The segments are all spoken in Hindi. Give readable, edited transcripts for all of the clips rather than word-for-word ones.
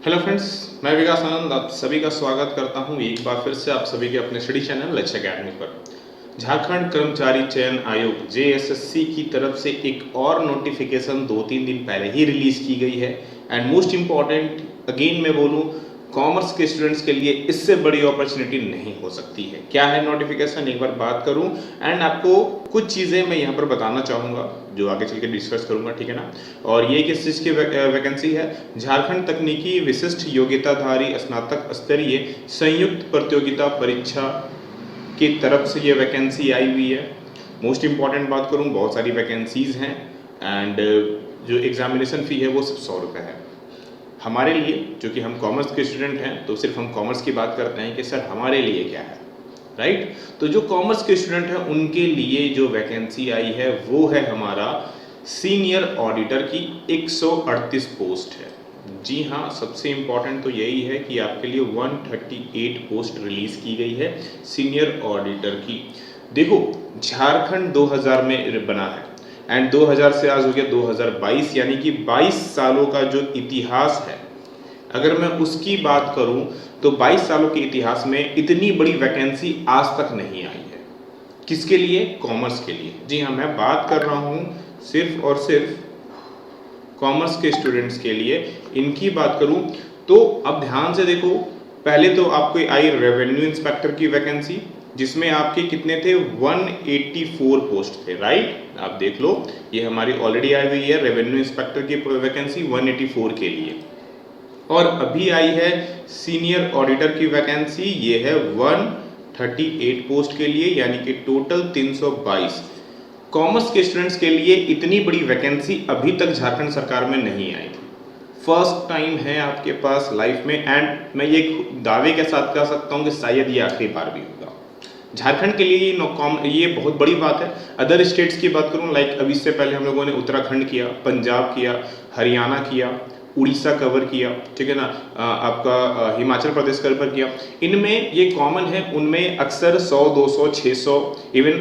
हेलो फ्रेंड्स, मैं विकास आनंद आप सभी का स्वागत करता हूं एक बार फिर से आप सभी के अपने स्टडी चैनल लक्ष्य अकेडमी पर। झारखंड कर्मचारी चयन आयोग जेएसएससी की तरफ से एक और नोटिफिकेशन 2-3 दिन पहले ही रिलीज की गई है। एंड मोस्ट इम्पॉर्टेंट अगेन मैं बोलूं, कॉमर्स के स्टूडेंट्स के लिए इससे बड़ी अपॉर्चुनिटी नहीं हो सकती है। क्या है नोटिफिकेशन, एक बार बात करूं एंड आपको कुछ चीज़ें मैं यहाँ पर बताना चाहूँगा जो आगे चल के डिस्कस करूँगा, ठीक है ना। और ये किस चीज़ की वैकेंसी है? झारखंड तकनीकी विशिष्ट योग्यताधारी स्नातक स्तरीय संयुक्त प्रतियोगिता परीक्षा की तरफ से ये वैकेंसी आई हुई है। मोस्ट इम्पॉर्टेंट बात करूँ, बहुत सारी वैकेंसीज़ हैं एंड जो एग्जामिनेशन फ़ी है वो सिर्फ 100 रुपये है। हमारे लिए, जो कि हम कॉमर्स के स्टूडेंट हैं, तो सिर्फ हम कॉमर्स की बात करते हैं कि सर हमारे लिए क्या है, राइट। तो जो कॉमर्स के स्टूडेंट हैं उनके लिए जो वैकेंसी आई है वो है हमारा सीनियर ऑडिटर की 138 पोस्ट है। जी हाँ, सबसे इम्पॉर्टेंट तो यही है कि आपके लिए 138 पोस्ट रिलीज की गई है सीनियर ऑडिटर की। देखो, झारखंड 2000 में बना है एंड 2000 से आज हो गया 2022, यानी कि 22 सालों का जो इतिहास है, अगर मैं उसकी बात करूं तो 22 सालों के इतिहास में इतनी बड़ी वैकेंसी आज तक नहीं आई है। किसके लिए? कॉमर्स के लिए। जी हाँ, मैं बात कर रहा हूं सिर्फ और सिर्फ कॉमर्स के स्टूडेंट्स के लिए। इनकी बात करूं तो अब ध्यान से देखो, पहले तो आपको आई रेवेन्यू इंस्पेक्टर की वैकेंसी, जिसमें आपके कितने थे? 184 पोस्ट थे, राइट। आप देख लो, ये हमारी ऑलरेडी आई हुई है रेवेन्यू इंस्पेक्टर की वैकेंसी 184 के लिए। और अभी आई है सीनियर ऑडिटर की वैकेंसी, ये है 138 पोस्ट के लिए, यानी कि टोटल 322। कॉमर्स के स्टूडेंट्स के लिए इतनी बड़ी वैकेंसी अभी तक झारखंड सरकार में नहीं आई थी। फर्स्ट टाइम है आपके पास लाइफ में एंड मैं ये दावे के साथ कह सकता हूँ कि शायद ये आखिरी बार भी होगा झारखंड के लिए। ये बहुत बड़ी बात है। अदर स्टेट्स की बात करूँ, लाइक अभी इससे पहले हम लोगों ने उत्तराखंड किया, पंजाब किया, हरियाणा किया, उड़ीसा कवर किया, ठीक है ना, आपका हिमाचल प्रदेश कवर किया। इनमें ये कॉमन है, उनमें अक्सर 100, 200, 600, इवन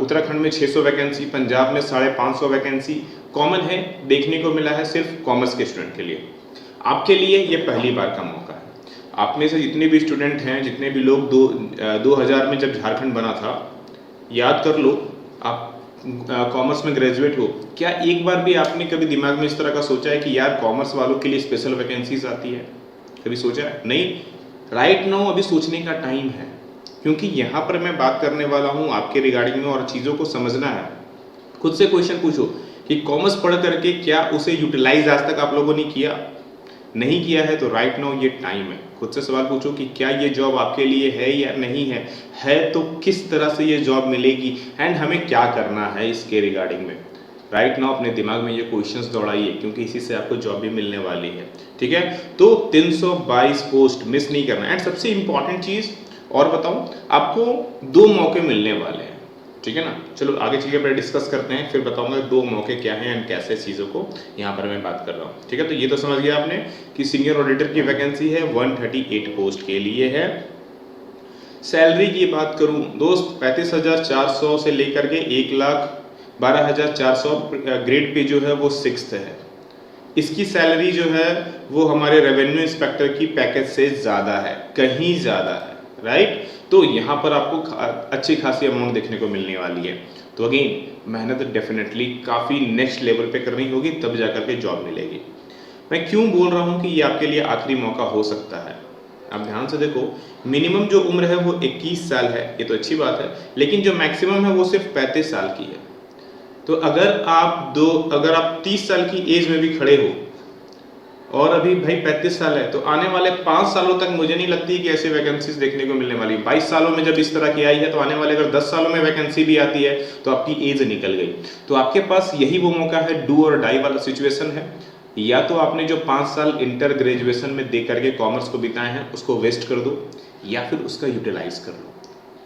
उत्तराखंड में 600 वैकेंसी, पंजाब में 550 वैकेंसी कॉमन है, देखने को मिला है सिर्फ कॉमर्स के स्टूडेंट के लिए। आपके लिए ये पहली बार का मौका है। आप में से जितने भी स्टूडेंट हैं, जितने भी लोग 2000 में जब झारखंड बना था, याद कर लो, आप कॉमर्स में ग्रेजुएट हो, क्या एक बार भी आपने कभी दिमाग में इस तरह का सोचा है कि यार कॉमर्स वालों के लिए स्पेशल वैकेंसीज आती है? कभी सोचा है? नहीं। राइट नाउ अभी सोचने का टाइम है, क्योंकि यहाँ पर मैं बात करने वाला हूँ आपके रिगार्डिंग में और चीज़ों को समझना है। खुद से क्वेश्चन पूछो कि कॉमर्स पढ़ करके क्या उसे यूटिलाइज आज तक आप लोगों ने किया? नहीं किया है तो राइट नाउ ये टाइम है। खुद से सवाल पूछो कि क्या ये जॉब आपके लिए है या नहीं है तो किस तरह से ये जॉब मिलेगी एंड हमें क्या करना है इसके रिगार्डिंग में। राइट नाउ अपने दिमाग में ये क्वेश्चंस दौड़ाइए, क्योंकि इसी से आपको जॉब भी मिलने वाली है, ठीक है। तो 322 पोस्ट मिस नहीं करना। एंड सबसे इंपॉर्टेंट चीज़ और बताऊं, आपको 2 मौके मिलने वाले हैं, ठीक है ना। चलो आगे चलिए पहले डिस्कस करते हैं, फिर बताऊंगा 2 मौके क्या हैं एंड कैसे चीज़ों को यहाँ पर मैं बात कर रहा हूँ, ठीक है। तो ये तो समझ गया आपने कि सीनियर ऑडिटर की वैकेंसी है, 138 पोस्ट के लिए है। सैलरी की बात करूँ दोस्त, 35,400 से लेकर के 1,12,400 ग्रेड पे जो है वो 6th है। इसकी सैलरी जो है वो हमारे रेवेन्यू इंस्पेक्टर की पैकेज से ज़्यादा है, कहीं ज़्यादा है, राइट। तो यहाँ पर आपको अच्छी खासी अमाउंट देखने को मिलने वाली है। तो अगेन मेहनत डेफिनेटली काफ़ी नेक्स्ट लेवल पे करनी होगी, तब जाकर के जॉब मिलेगी। मैं क्यों बोल रहा हूँ कि ये आपके लिए आखिरी मौका हो सकता है? आप ध्यान से देखो, मिनिमम जो उम्र है वो 21 साल है, ये तो अच्छी बात है, लेकिन जो मैक्सिमम है वो सिर्फ 35 साल की है। तो अगर आप 30 साल की एज में भी खड़े हो और अभी भाई 35 साल है, तो आने वाले 5 सालों तक मुझे नहीं लगती कि ऐसे वैकेंसीज देखने को मिलने वाली। 22 सालों में जब इस तरह की आई है, तो आने वाले अगर 10 सालों में वैकेंसी भी आती है तो आपकी एज निकल गई। तो आपके पास यही वो मौका है, डू और डाई वाला सिचुएशन है। या तो आपने जो 5 साल इंटर ग्रेजुएशन में दे करके कॉमर्स को बिताए हैं उसको वेस्ट कर दो, या फिर उसका यूटिलाइज कर लो।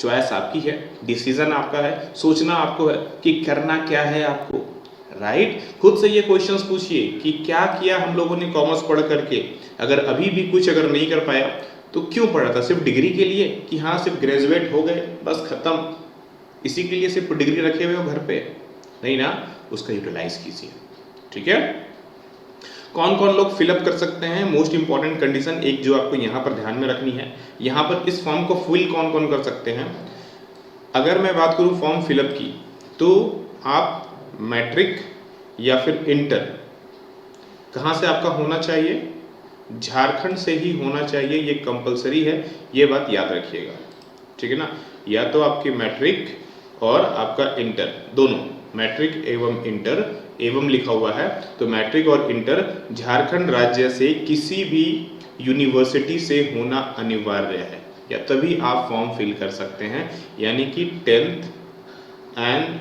चॉइस आपकी है, डिसीजन आपका है, सोचना आपको है कि करना क्या है आपको, राइट। खुद से ये क्वेश्चंस पूछिए कि क्या किया हम लोगों ने कॉमर्स पढ़ करके। अगर अभी भी कुछ अगर नहीं कर पाया तो क्यों पढ़ा था? सिर्फ डिग्री के लिए कि हाँ सिर्फ ग्रेजुएट हो गए बस खत्म, इसी के लिए सिर्फ डिग्री रखे हुए हो घर पे? नहीं ना, उसका यूटिलाइज कीजिए, ठीक है। कौन कौन लोग फिलअप कर सकते हैं? मोस्ट इंपॉर्टेंट कंडीशन एक जो आपको यहाँ पर ध्यान में रखनी है, यहाँ पर इस फॉर्म को फिल कौन कौन कर सकते हैं। अगर मैं बात करूँ फॉर्म फिलअप की, तो आप मैट्रिक या फिर इंटर कहाँ से आपका होना चाहिए? झारखंड से ही होना चाहिए, ये कंपलसरी है, ये बात याद रखिएगा, ठीक है ना। या तो आपकी मैट्रिक और आपका इंटर, दोनों मैट्रिक एवं इंटर एवं लिखा हुआ है, तो मैट्रिक और इंटर झारखंड राज्य से किसी भी यूनिवर्सिटी से होना अनिवार्य है, या तभी आप फॉर्म फिल कर सकते हैं। यानी कि 10th एंड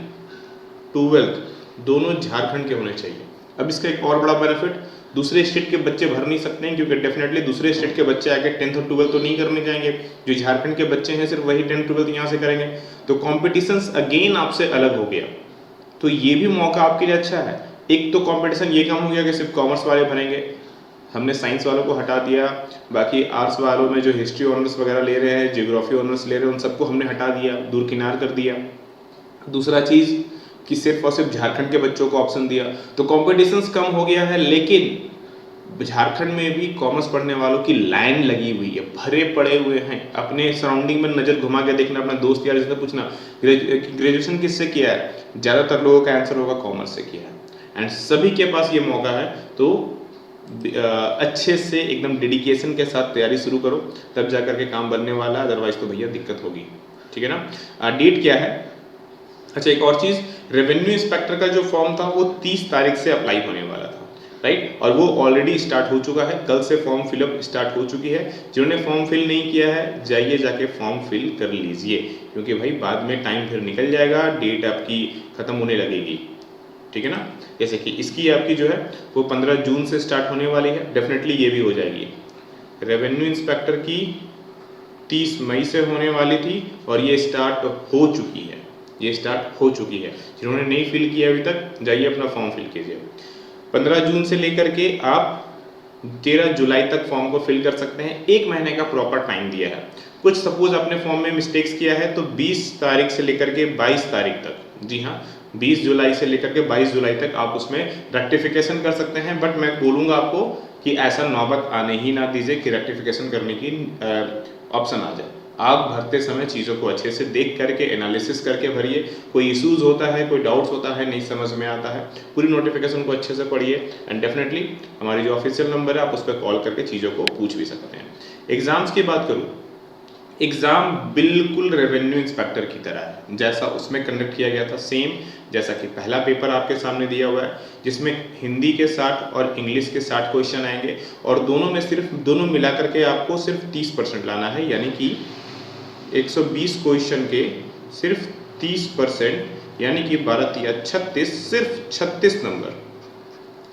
12th दोनों झारखंड के होने चाहिए। अब इसका एक और बड़ा बेनिफिट, दूसरे स्टेट के बच्चे भर नहीं सकते हैं, क्योंकि डेफिनेटली दूसरे स्टेट के बच्चे आके 10th और 12th तो नहीं करने जाएंगे, जो झारखंड के बच्चे हैं सिर्फ वही 10th 12th यहाँ से करेंगे, तो कॉम्पिटिशन अगेन आपसे अलग हो गया। तो ये भी मौका आपके लिए अच्छा है। एक तो कंपटीशन ये कम हो गया कि सिर्फ कॉमर्स वाले भरेंगे, हमने साइंस वालों को हटा दिया, बाकी आर्ट्स वालों में जो हिस्ट्री ऑनर्स वगैरह ले रहे हैं, जियोग्राफी ऑनर्स ले रहे हैं, उन सबको हमने हटा दिया, दूरकिनार कर दिया। दूसरा चीज़ कि सिर्फ और सिर्फ झारखंड के बच्चों को ऑप्शन दिया, तो कॉम्पिटिशन कम हो गया है। लेकिन झारखंड में भी कॉमर्स पढ़ने वालों की लाइन लगी हुई है, भरे पड़े हुए हैं। अपने सराउंडिंग में नज़र घुमा के देखना, अपना दोस्त यार जिसने पूछना ग्रेजुएशन किससे किया है, ज़्यादातर लोगों का आंसर होगा कॉमर्स से किया है। एंड सभी के पास ये मौका है, तो अच्छे से एकदम डेडिकेशन के साथ तैयारी शुरू करो, तब जा करके काम बनने वाला है, अदरवाइज तो भैया दिक्कत होगी, ठीक है ना। डेट क्या है? अच्छा, एक और चीज़, रेवेन्यू इंस्पेक्टर का जो फॉर्म था वो 30 तारीख से अप्लाई होने वाला था, राइट, और वो ऑलरेडी स्टार्ट हो चुका है, कल से फॉर्म फिलअप स्टार्ट हो चुकी है। जिन्होंने फॉर्म फिल नहीं किया है, जाइए जाके फॉर्म फिल कर लीजिए, क्योंकि भाई बाद में टाइम फिर निकल जाएगा, डेट आपकी ख़त्म होने लगेगी, ठीक है ना। जैसे कि इसकी आपकी जो है वो 15 जून से स्टार्ट होने वाली है, डेफिनेटली ये भी हो जाएगी। रेवेन्यू इंस्पेक्टर की 30 मई से होने वाली थी और ये स्टार्ट हो चुकी है, ये स्टार्ट हो चुकी है। जिन्होंने नहीं फिल किया अभी तक, जाइए अपना फॉर्म फिल कीजिए। 15 जून से लेकर के आप 13 जुलाई तक फॉर्म को फिल कर सकते हैं, 1 महीने का प्रॉपर टाइम दिया है। कुछ सपोज अपने फॉर्म में मिस्टेक्स किया है, तो 20 तारीख से लेकर के 22 तारीख तक, जी हाँ 20 जुलाई से लेकर के 22 जुलाई तक आप उसमें रेक्टिफिकेशन कर सकते हैं। बट मैं बोलूँगा आपको कि ऐसा नौबत आने ही ना दीजिए कि रेक्टिफिकेशन करने की ऑप्शन आ जाए। आप भरते समय चीज़ों को अच्छे से देख करके एनालिसिस करके भरिए। कोई इश्यूज होता है, कोई डाउट्स होता है, नहीं समझ में आता है, पूरी नोटिफिकेशन को अच्छे से पढ़िए। एंड डेफिनेटली हमारी जो ऑफिशियल नंबर है आप उस पर कॉल करके चीज़ों को पूछ भी सकते हैं। एग्जाम्स की बात करूँ, एग्ज़ाम बिल्कुल रेवेन्यू इंस्पेक्टर की तरह है, जैसा उसमें कंडक्ट किया गया था सेम, जैसा कि पहला पेपर आपके सामने दिया हुआ है, जिसमें हिंदी के 60 और इंग्लिश के 60 क्वेश्चन आएंगे, और दोनों में सिर्फ दोनों मिला करके आपको सिर्फ 30% लाना है। यानी कि 120 क्वेश्चन के सिर्फ 30%, यानी कि 12 या 36, सिर्फ 36 नंबर,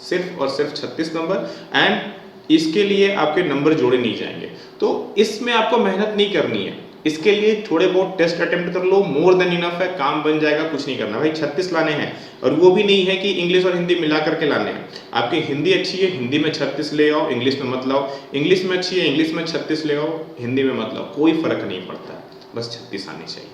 सिर्फ और सिर्फ 36 नंबर। एंड इसके लिए आपके नंबर जोड़े नहीं जाएंगे, तो इसमें आपको मेहनत नहीं करनी है। इसके लिए थोड़े बहुत टेस्ट अटेम्प्ट कर लो, मोर देन इनफ है, काम बन जाएगा, कुछ नहीं करना भाई। 36 लाने हैं, और वो भी नहीं है कि इंग्लिश और हिंदी मिला करके लाने हैं। आपकी हिंदी अच्छी है, हिंदी में 36 ले आओ, इंग्लिश में मत लाओ। इंग्लिश में अच्छी है, इंग्लिश में 36 ले आओ, हिंदी में मत लाओ, कोई फर्क नहीं पड़ता, बस 36 आनी चाहिए,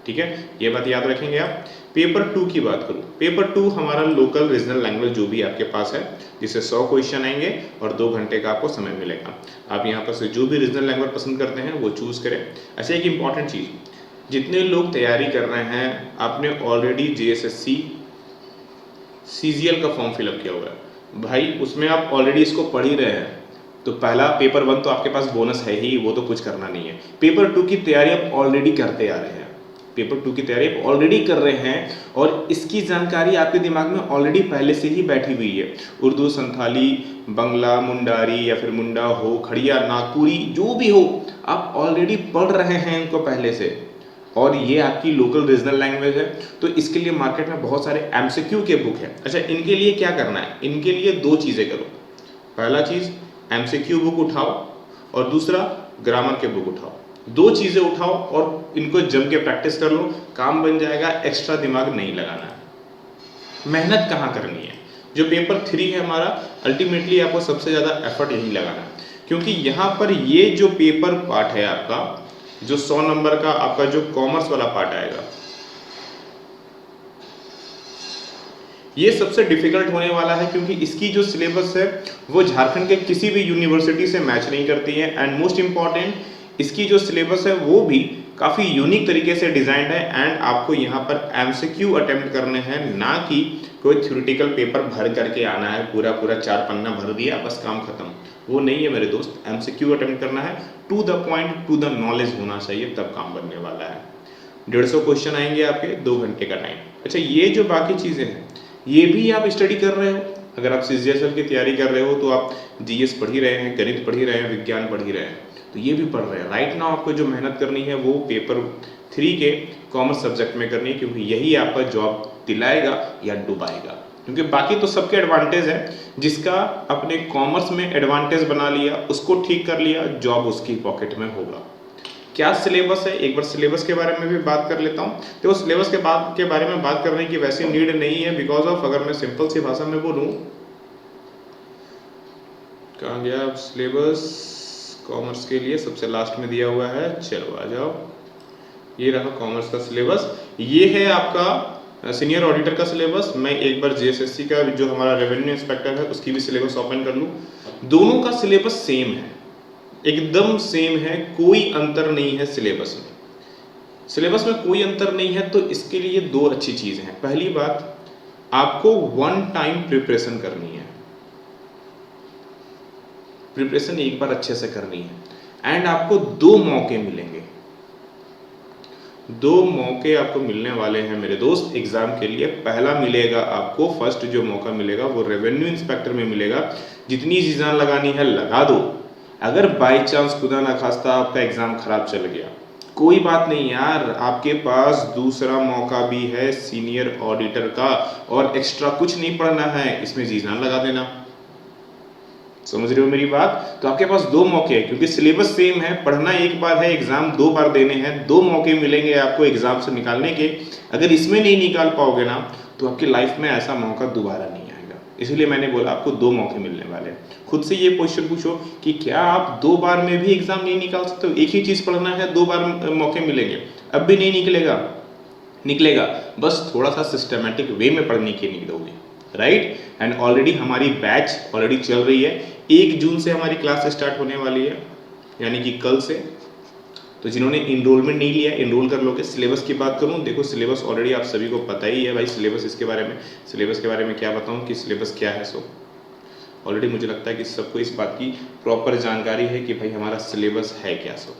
ठीक है। ये बात याद रखेंगे आप। पेपर 2 की बात करूँ, पेपर 2 हमारा लोकल रीजनल लैंग्वेज जो भी आपके पास है, जिससे 100 क्वेश्चन आएंगे और 2 घंटे का आपको समय मिलेगा। आप यहाँ पर से जो भी रीजनल लैंग्वेज पसंद करते हैं वो चूज़ करें। ऐसे एक इंपॉर्टेंट चीज़, जितने लोग तैयारी कर रहे हैं, आपने ऑलरेडी JSSC CGL का फॉर्म फिलअप किया हुआ है भाई, उसमें आप ऑलरेडी इसको पढ़ ही रहे हैं, तो पहला पेपर 1 तो आपके पास बोनस है ही, वो तो कुछ करना नहीं है। पेपर 2 की तैयारी आप ऑलरेडी करते आ रहे हैं, पेपर 2 की तैयारी आप ऑलरेडी कर रहे हैं, और इसकी जानकारी आपके दिमाग में ऑलरेडी पहले से ही बैठी हुई है। उर्दू, संथाली, बंगला, मुंडारी या फिर मुंडा हो, खड़िया, नागपुरी, जो भी हो, आप ऑलरेडी पढ़ रहे हैं इनको पहले से, और ये आपकी लोकल रीजनल लैंग्वेज है। तो इसके लिए मार्केट में बहुत सारे MCQ के बुक हैं। अच्छा, इनके लिए क्या करना है? इनके लिए 2 चीज़ें करो। पहला चीज़ MCQ बुक उठाओ, और दूसरा ग्रामर के बुक उठाओ। 2 चीज़ें उठाओ और इनको जम के प्रैक्टिस कर लो, काम बन जाएगा, एक्स्ट्रा दिमाग नहीं लगाना है। मेहनत कहाँ करनी है? जो पेपर 3 है हमारा, अल्टीमेटली आपको सबसे ज़्यादा एफर्ट यही लगाना है, क्योंकि यहाँ पर ये जो पेपर पार्ट है आपका, जो 100 नंबर का आपका जो कॉमर्स वाला पार्ट आएगा, ये सबसे डिफिकल्ट होने वाला है क्योंकि इसकी जो सिलेबस है वो झारखंड के किसी भी यूनिवर्सिटी से मैच नहीं करती है, एंड मोस्ट इंपॉर्टेंट इसकी जो सिलेबस है वो भी काफ़ी यूनिक तरीके से डिजाइंड है, एंड आपको यहाँ पर एमसीक्यू अटेम्प्ट करने हैं, ना कि कोई थ्योरेटिकल पेपर भर करके आना है, पूरा पूरा 4 पन्ना भर दिया बस काम खत्म। वो नहीं है मेरे दोस्त, एमसीक्यू अटेम्प्ट करना है, to the point, to the knowledge होना चाहिए, तब काम बनने वाला है। 150 क्वेश्चन आएंगे आपके, 2 घंटे का टाइम। अच्छा, ये जो बाकी चीज़ें हैं ये भी आप स्टडी कर रहे हो। अगर आप सीजीएसएल की तैयारी कर रहे हो तो आप जीएस पढ़ ही रहे हैं, गणित पढ़ ही रहे हैं, विज्ञान पढ़ ही रहे हैं, तो ये भी पढ़ रहे हैं। राइट नाउ आपको जो मेहनत करनी है वो पेपर 3 के कॉमर्स सब्जेक्ट में करनी है, क्योंकि यही आपका जॉब दिलाएगा या डुबाएगा। क्योंकि बाकी तो सबके एडवांटेज है, जिसका अपने कॉमर्स में एडवांटेज बना लिया, उसको ठीक कर लिया, जॉब उसकी पॉकेट में होगा। क्या सिलेबस है, एक बार सिलेबस के बारे में भी बात कर लेता हूँ। तो सिलेबस के बारे में बात करने की वैसी नीड नहीं है, बिकॉज ऑफ, अगर मैं सिंपल सी भाषा में बोलूँ, कहाँ गया अब सिलेबस, कॉमर्स के लिए सबसे लास्ट में दिया हुआ है, चलो आ जाओ, ये रहा कॉमर्स का सिलेबस। ये है आपका सीनियर ऑडिटर का सिलेबस। मैं एक बार जेएसएससी का जो हमारा रेवेन्यू इंस्पेक्टर है उसकी भी सिलेबस ओपन कर लूँ। दोनों का सिलेबस सेम है, एकदम सेम है, कोई अंतर नहीं है सिलेबस में। सिलेबस में कोई अंतर नहीं है, तो इसके लिए 2 अच्छी चीजें हैं। पहली बात, आपको 1 टाइम प्रिपरेशन करनी है, प्रिपरेशन एक बार अच्छे से करनी है, एंड आपको 2 मौके मिलेंगे, 2 मौके आपको मिलने वाले हैं मेरे दोस्त एग्जाम के लिए। पहला मिलेगा आपको, फर्स्ट जो मौका मिलेगा वो रेवेन्यू इंस्पेक्टर में मिलेगा। जितनी जी जान लगानी है लगा दो। अगर बाई चांस खुदा ना खास्ता आपका एग्जाम खराब चल गया, कोई बात नहीं यार, आपके पास दूसरा मौका भी है सीनियर ऑडिटर का, और एक्स्ट्रा कुछ नहीं पढ़ना है, इसमें जी जान लगा देना। समझ रहे हो मेरी बात? तो आपके पास 2 मौके हैं, क्योंकि सिलेबस सेम है, पढ़ना एक बार है, एग्जाम 2 बार देने हैं, 2 मौके मिलेंगे आपको एग्जाम से निकालने के। अगर इसमें नहीं निकाल पाओगे ना, तो आपकी लाइफ में ऐसा मौका दोबारा नहीं आएगा। इसलिए मैंने बोला आपको 2 मौके मिलने वाले हैं। खुद से ये क्वेश्चन पूछो कि क्या आप 2 बार में भी एग्जाम नहीं निकाल सकते हो? एक ही चीज पढ़ना है, 2 बार मौके मिलेंगे, अब भी नहीं निकलेगा, बस थोड़ा सा सिस्टमेटिक वे में पढ़ने की नीड होगी, राइट। एंड ऑलरेडी हमारी बैच ऑलरेडी चल रही है, 1 जून से हमारी क्लास स्टार्ट होने वाली है, यानी कि कल से। तो जिन्होंने इनरोलमेंट नहीं लिया, इनरोल कर लोगे। सिलेबस की बात करूं, देखो सिलेबस ऑलरेडी आप सभी को पता ही है भाई। सिलेबस के बारे में क्या बताऊं कि सिलेबस क्या है। सो ऑलरेडी मुझे लगता है कि सबको इस बात की प्रॉपर जानकारी है कि भाई हमारा सिलेबस है क्या। सो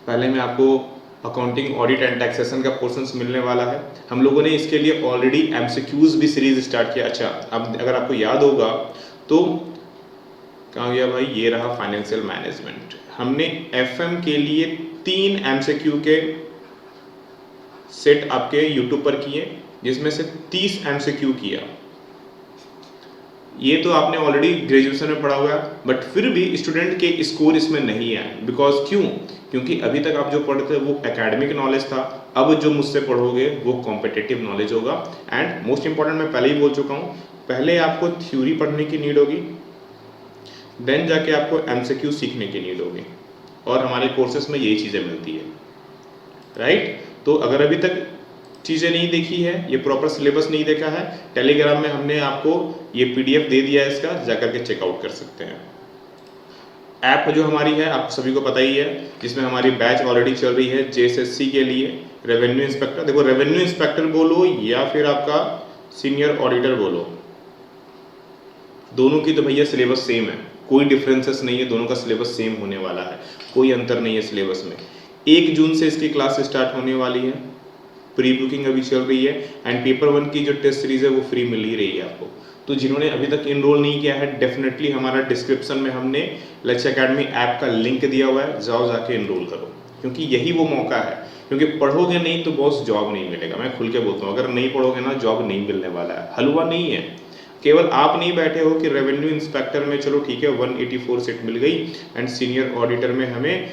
पहले मैं आपको अकाउंटिंग, ऑडिट एंड टैक्सेशन का पोर्शंस मिलने वाला है। हम लोगों ने इसके लिए ऑलरेडी एमसीक्यूज भी सीरीज स्टार्ट किया। अच्छा, अब अगर आपको याद होगा तो कहाँ गया भाई, ये रहा फाइनेंशियल मैनेजमेंट। हमने एफएम के लिए 3 एमसीक्यू के सेट आपके यूट्यूब पर किए, जिसमें से 30 एमसीक्यू किया। ये तो आपने ऑलरेडी ग्रेजुएशन में पढ़ा हुआ है, बट फिर भी स्टूडेंट के स्कोर इसमें नहीं है। बिकॉज क्योंकि अभी तक आप जो पढ़ते थे वो एकेडमिक नॉलेज था, अब जो मुझसे पढ़ोगे वो कॉम्पिटिटिव नॉलेज होगा। एंड मोस्ट इंपॉर्टेंट, मैं पहले ही बोल चुका हूँ, पहले आपको थ्योरी पढ़ने की नीड होगी, देन जाके आपको एमसीक्यू सीखने की नीड होगी, और हमारे कोर्सेस में यही चीज़ें मिलती है, राइट। तो अगर अभी तक चीज़ें नहीं देखी है, ये प्रॉपर सिलेबस नहीं देखा है, टेलीग्राम में हमने आपको ये पीडीएफ दे दिया है, इसका जाकर के चेकआउट कर सकते हैं। ऐप जो हमारी है आप सभी को पता ही है, जिसमें हमारी बैच ऑलरेडी चल रही है जेएसएससी के लिए रेवेन्यू इंस्पेक्टर। देखो, रेवेन्यू इंस्पेक्टर बोलो या फिर आपका सीनियर ऑडिटर बोलो, दोनों की तो भैया सिलेबस सेम है, कोई डिफरेंसेस नहीं है, दोनों का सिलेबस सेम होने वाला है, कोई अंतर नहीं है सिलेबस में। 1 जून से इसकी क्लास स्टार्ट होने वाली है, प्री बुकिंग अभी चल रही है, एंड पेपर 1 की जो टेस्ट सीरीज है वो फ्री मिल ही रही है आपको। तो जिन्होंने अभी तक इनरोल नहीं किया है, डेफिनेटली हमारा डिस्क्रिप्शन में हमने लक्ष्य एकेडमी ऐप का लिंक दिया हुआ है, जाओ जाके इनरोल करो, क्योंकि यही वो मौका है। क्योंकि पढ़ोगे नहीं तो बॉस जॉब नहीं मिलेगा, मैं खुल के बोलता हूँ, अगर नहीं पढ़ोगे ना जॉब नहीं मिलने वाला है, हलवा नहीं है। केवल आप नहीं बैठे हो कि रेवेन्यू इंस्पेक्टर में चलो ठीक है 184 सीट मिल गई, एंड सीनियर ऑडिटर में हमें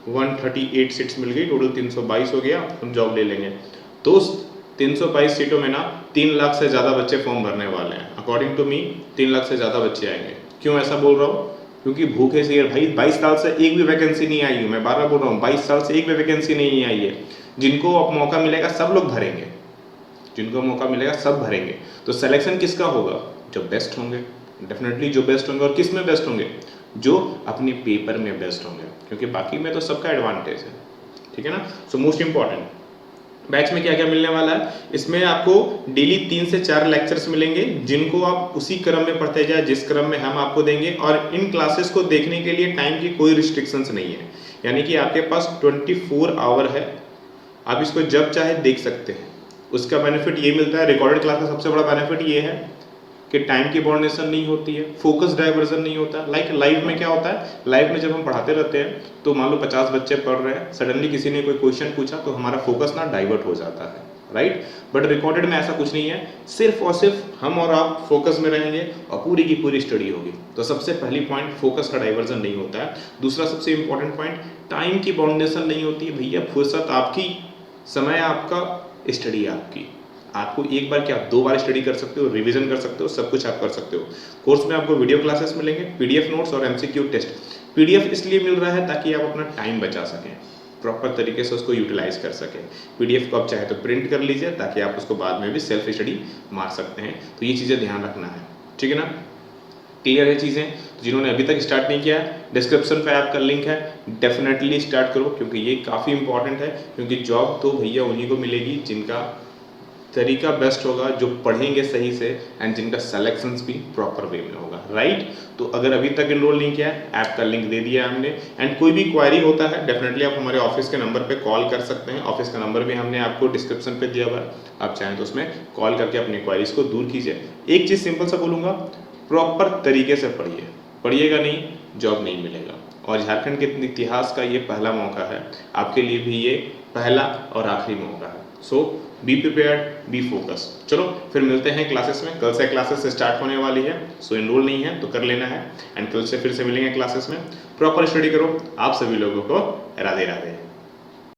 138 सीट्स मिल गई, टोटल 322 हो गया, हम जॉब ले लेंगे। तो 322 सीटों में ना 3 लाख से ज़्यादा बच्चे फॉर्म भरने वाले हैं। अकॉर्डिंग टू मी 3 लाख से ज़्यादा बच्चे आएंगे। क्यों ऐसा बोल रहा हूँ? क्योंकि भूखे से यार भाई 22 साल से एक भी वैकेंसी नहीं आई है, मैं 12 बोल रहा हूँ, 22 साल से एक भी वैकेंसी नहीं आई है। जिनको अब मौका मिलेगा सब लोग भरेंगे, जिनको मौका मिलेगा सब भरेंगे। तो सिलेक्शन किसका होगा? जो बेस्ट होंगे, डेफिनेटली जो बेस्ट होंगे। और किस में बेस्ट होंगे? जो अपने पेपर में बेस्ट होंगे, क्योंकि बाकी में तो सबका एडवांटेज है, ठीक है ना। सो मोस्ट इंपॉर्टेंट, बैच में क्या क्या मिलने वाला है, इसमें आपको डेली 3 से 4 लेक्चर्स मिलेंगे, जिनको आप उसी क्रम में पढ़ते जाए जिस क्रम में हम आपको देंगे। और इन क्लासेस को देखने के लिए टाइम की कोई रिस्ट्रिक्शंस नहीं है, यानी कि आपके पास 24 आवर है, आप इसको जब चाहे देख सकते हैं। उसका बेनिफिट ये मिलता है, रिकॉर्डेड क्लास का सबसे बड़ा बेनिफिट ये है कि टाइम की बाउंडेशन नहीं होती है, फोकस डाइवर्जन नहीं होता। लाइक लाइव में क्या होता है, लाइव में जब हम पढ़ाते रहते हैं तो मान लो 50 बच्चे पढ़ रहे हैं, सडनली किसी ने कोई क्वेश्चन पूछा तो हमारा फोकस ना डाइवर्ट हो जाता है, राइट। बट रिकॉर्डेड में ऐसा कुछ नहीं है, सिर्फ और सिर्फ हम और आप फोकस में रहेंगे और पूरी की पूरी स्टडी होगी। तो सबसे पहली पॉइंट, फोकस का डाइवर्जन नहीं होता है। दूसरा सबसे इंपॉर्टेंट पॉइंट, टाइम की बाउंडेशन नहीं होती है। भैया फुर्सत आपकी, समय आपका, स्टडी आपकी। आपको एक बार क्या 2 बार स्टडी कर सकते हो, रिवीजन कर सकते हो, सब कुछ आप कर सकते हो। कोर्स में आपको वीडियो क्लासेस मिलेंगे, पीडीएफ नोट्स और एमसीक्यू टेस्ट। पीडीएफ इसलिए मिल रहा है ताकि आप अपना टाइम बचा सकें, प्रॉपर तरीके से उसको यूटिलाइज कर सकें। पीडीएफ को आप चाहे तो प्रिंट कर लीजिए ताकि आप उसको बाद में भी सेल्फ स्टडी मार सकते हैं। तो ये चीज़ें ध्यान रखना है, ठीक है ना। क्लियर है चीज़ें? जिन्होंने अभी तक स्टार्ट नहीं किया, डिस्क्रिप्शन पे आपका लिंक है, डेफिनेटली स्टार्ट करो, क्योंकि ये काफ़ी इंपॉर्टेंट है। क्योंकि जॉब तो भैया उन्हीं को मिलेगी जिनका तरीका बेस्ट होगा, जो पढ़ेंगे सही से एंड जिनका सिलेक्शंस भी प्रॉपर वे में होगा, राइट। तो अगर अभी तक एनरोल नहीं किया है, ऐप का लिंक दे दिया हमने। एंड कोई भी क्वारी होता है डेफिनेटली आप हमारे ऑफिस के नंबर पे कॉल कर सकते हैं। ऑफिस का नंबर भी हमने आपको डिस्क्रिप्शन पे दिया हुआ है, आप चाहें तो उसमें कॉल करके अपनी क्वारीज को दूर कीजिए। एक चीज़ सिंपल सा बोलूँगा, प्रॉपर तरीके से पढ़िए, पढ़िएगा नहीं जॉब नहीं मिलेगा। और झारखंड के इतिहास का ये पहला मौका है, आपके लिए भी ये पहला और आखिरी मौका है। सो बी प्रिपेयर्ड, बी फोकस। चलो फिर मिलते हैं क्लासेस में। कल से क्लासेस स्टार्ट होने वाली है, सो एनरोल नहीं है तो कर लेना है। एंड कल से फिर से मिलेंगे क्लासेस में। प्रॉपर स्टडी करो। आप सभी लोगों को राधे राधे।